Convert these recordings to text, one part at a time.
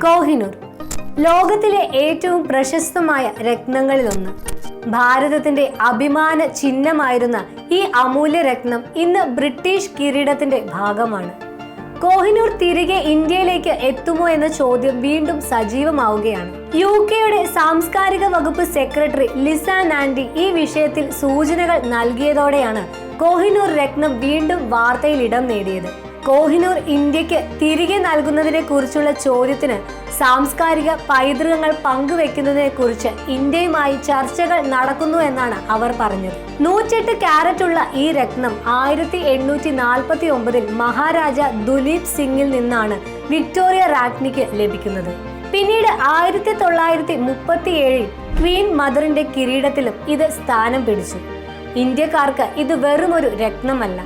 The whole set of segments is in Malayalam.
കോഹിനൂർ ലോകത്തിലെ ഏറ്റവും പ്രശസ്തമായ രത്നങ്ങളിലൊന്ന്. ഭാരതത്തിന്റെ അഭിമാന ചിഹ്നമായിരുന്ന ഈ അമൂല്യ രത്നം ഇന്ന് ബ്രിട്ടീഷ് കിരീടത്തിന്റെ ഭാഗമാണ്. കോഹിനൂർ തിരികെ ഇന്ത്യയിലേക്ക് എത്തുമോ എന്ന ചോദ്യം വീണ്ടും സജീവമാവുകയാണ്. UK സാംസ്കാരിക വകുപ്പ് സെക്രട്ടറി ലിസ നാൻഡി ഈ വിഷയത്തിൽ സൂചനകൾ നൽകിയതോടെയാണ് കോഹിനൂർ രത്നം വീണ്ടും വാർത്തയിൽ ഇടം നേടിയത്. കോഹിനൂർ ഇന്ത്യക്ക് തിരികെ നൽകുന്നതിനെ കുറിച്ചുള്ള ചോദ്യത്തിന് സാംസ്കാരിക പൈതൃകങ്ങൾ പങ്കുവെക്കുന്നതിനെ കുറിച്ച് ഇന്ത്യയുമായി ചർച്ചകൾ നടക്കുന്നു എന്നാണ് അവർ പറഞ്ഞത്. 108 കാരറ്റ് ഉള്ള ഈ രത്നം 1849 മഹാരാജ ദുലീപ് സിംഗിൽ നിന്നാണ് വിക്ടോറിയ രാജ്ഞിക്ക് ലഭിക്കുന്നത്. പിന്നീട് 1937 ക്വീൻ മദറിന്റെ കിരീടത്തിലും ഇത് സ്ഥാനം പിടിച്ചു. ഇന്ത്യക്കാർക്ക് ഇത് വെറുമൊരു രത്നമല്ല,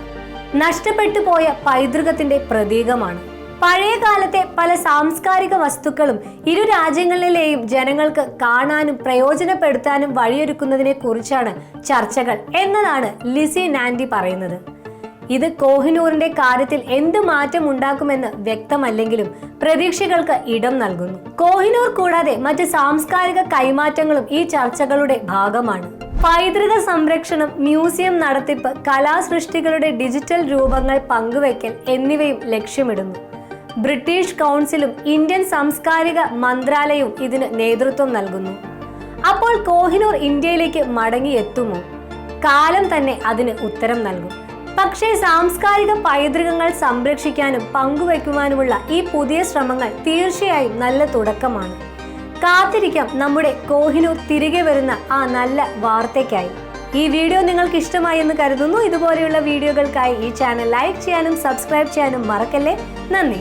നഷ്ടപ്പെട്ടു പോയ പൈതൃകത്തിന്റെ പ്രതീകമാണ്. പഴയ കാലത്തെ പല സാംസ്കാരിക വസ്തുക്കളും ഇരു രാജ്യങ്ങളിലെയും ജനങ്ങൾക്ക് കാണാനും പ്രയോജനപ്പെടുത്താനും വഴിയൊരുക്കുന്നതിനെ കുറിച്ചാണ് ചർച്ചകൾ എന്നതാണ് ലിസി നാൻഡി പറയുന്നത്. ഇത് കോഹിനൂറിന്റെ കാര്യത്തിൽ എന്ത് മാറ്റം ഉണ്ടാക്കുമെന്ന് വ്യക്തമല്ലെങ്കിലും പ്രതീക്ഷകൾക്ക് ഇടം നൽകുന്നു. കോഹിനൂർ കൂടാതെ മറ്റ് സാംസ്കാരിക കൈമാറ്റങ്ങളും ഈ ചർച്ചകളുടെ ഭാഗമാണ്. പൈതൃക സംരക്ഷണം, മ്യൂസിയം നടത്തിപ്പ്, കലാസൃഷ്ടികളുടെ ഡിജിറ്റൽ രൂപങ്ങൾ പങ്കുവയ്ക്കൽ എന്നിവയും ലക്ഷ്യമിടുന്നു. ബ്രിട്ടീഷ് കൗൺസിലും ഇന്ത്യൻ സാംസ്കാരിക മന്ത്രാലയവും ഇതിന് നേതൃത്വം നൽകുന്നു. അപ്പോൾ കോഹിനൂർ ഇന്ത്യയിലേക്ക് മടങ്ങിയെത്തുമോ? കാലം തന്നെ അതിന് ഉത്തരം നൽകും. പക്ഷേ സാംസ്കാരിക പൈതൃകങ്ങൾ സംരക്ഷിക്കാനും പങ്കുവയ്ക്കുവാനുമുള്ള ഈ പുതിയ ശ്രമങ്ങൾ തീർച്ചയായും നല്ല തുടക്കമാണ്. കാത്തിരിക്കാം നമ്മുടെ കോഹിനൂർ തിരികെ വരുന്ന ആ നല്ല വാർത്തയ്ക്കായി. ഈ വീഡിയോ നിങ്ങൾക്ക് ഇഷ്ടമായി എന്ന് കരുതുന്നു. ഇതുപോലെയുള്ള വീഡിയോകൾക്കായി ഈ ചാനൽ ലൈക്ക് ചെയ്യാനും സബ്സ്ക്രൈബ് ചെയ്യാനും മറക്കല്ലേ. നന്ദി.